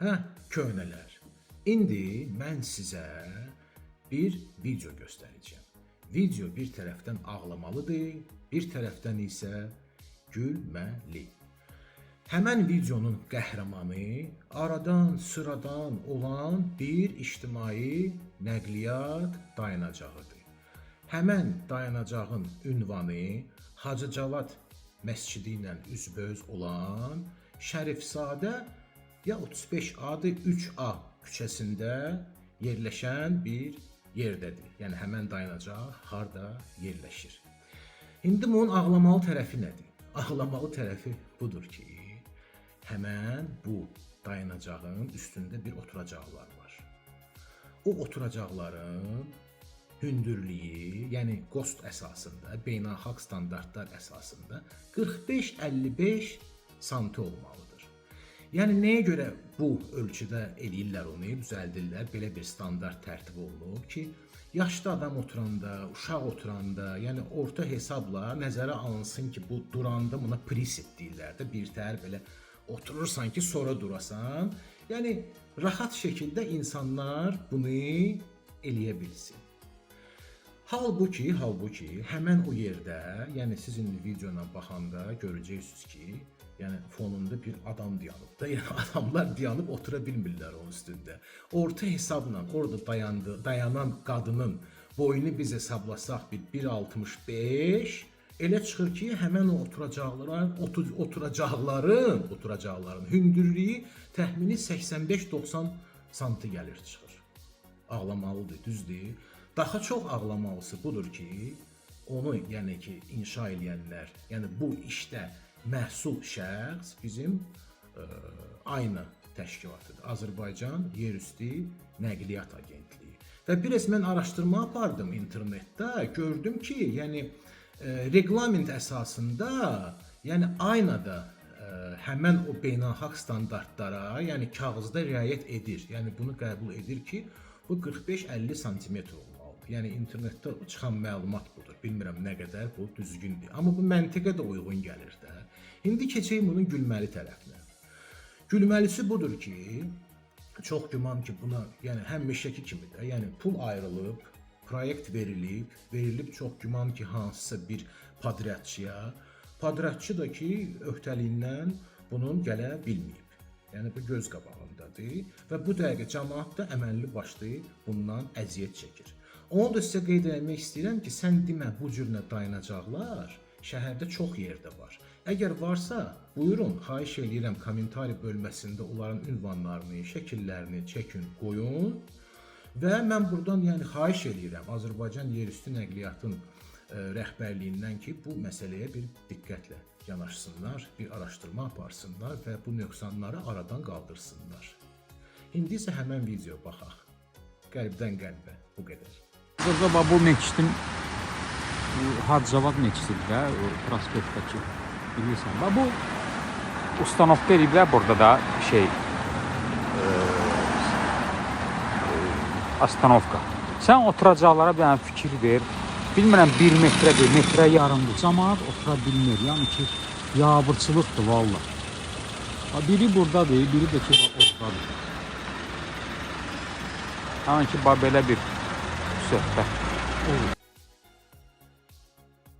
Hə, köhnələr. İndi mən sizə bir video göstərəcəm. Video bir tərəfdən ağlamalıdır, bir tərəfdən isə gülməli. Həmən videonun qəhrəmanı aradan, sıradan olan bir ictimai nəqliyyat dayanacağıdır. Həmən dayanacağın ünvanı Hacı Cavad məscidi ilə üzbəüz olan Şərifzadə ya 35A-dır, 3A küçəsində yerləşən bir yerdədir. Yəni həmən dayanacaq harda yerləşir. İndi bunun ağlamalı tərəfi nədir? Ağlamalı tərəfi budur ki, həmən bu dayanacağın üstündə bir oturacaqlar var. O oturacaqların hündürlüyü, yəni GOST əsasında, beynəlxalq standartlar əsasında 45-55 santi olmalıdır. Yəni nəyə görə bu ölçüdə eləyirlər onu, düzəldirlər, belə bir standart tərtib olunub ki, yaşlı adam oturanda, uşaq oturanda, yəni orta hesabla nəzərə alınsın ki, bu duranda buna priset deyirlər də, bir təhər belə oturursan ki, sonra durasan. Yəni rahat şəkildə insanlar bunu eləyə bilsin. Halbuki, həmən o yerdə, yəni siz indi videona baxanda görəcəksiniz ki, yəni fonunda bir adam dayanıb da, yəni adamlar dayanıb otura bilmirlər onun üstündə. Orta hesabla orada dayanan qadının boyunu biz hesablasaq bir 1.65, elə çıxır ki, həmən o oturacaqların hündürlüyü təxmini 85-90 santi gəlir çıxır. Ağlamalıdır, düzdür. Daha çox ağlamalısı budur ki, onu yəni ki, inşa edənlər, yəni bu işdə məhsul şəxs bizim aynı təşkilatıdır. Azərbaycan Yerüstü Nəqliyyat Agentliyi. Və biraz mən araşdırma apardım internetdə, gördüm ki, yəni reqlament əsasında, yəni aynada həmən o beynəlxalq standartlara, yəni kağızda riayət edir. Yəni bunu qəbul edir ki, bu 45-50 sm olmalıdır. Yəni internetdə çıxan məlumat budur. Bilmirəm nə qədər bu düzgündür. Amma bu məntiqə də uyğun gəlir də. İndi keçək bunun gülməli tərəfinə. Gülməlisi budur ki, çox güman ki, buna yəni həmişəki kimi də, yəni pul ayrılıb, proyekt verilib çox güman ki, hansısa bir padratçıya. Padratçı da ki, öhdəliyindən bunun gələ bilməyib. Yəni bu göz qabağındadır və bu dəqiqə cəmaət də əməlli başlı bundan əziyyət çəkir. Onu da sizə qeyd etmək istəyirəm ki, sən demə bu cürlə dayanacaqlar şəhərdə çox yerdə var. Əgər varsa, buyurun, xahiş edirəm kommentari bölməsində onların ünvanlarını, şəkillərini çəkin, qoyun. Və mən buradan yəni xahiş edirəm Azərbaycan Yerüstü Nəqliyyatın rəhbərliyindən ki, bu məsələyə bir diqqətlə yanaşsınlar, bir araşdırma aparsınlar və bu nöqsanları aradan qaldırsınlar. İndi isə həmən video baxaq. Qəlbdən qəlbə, bu qədər. Burada bu meçidin Hacı Cavad meçididir də, o prospektdəki, bilirsən. Bu ustanovka eləyiblər burada da astanovka. Sən oturacaqlara bir fikir ver. Bilmirəm 1 metrədir, metrə yarımdır. Cəmaət otura bilmir. Yəni ki, yabırçılıqdır valla. Biri buradadır, biri də ki oradadır. Həmin ki, belə bir söhbət olur.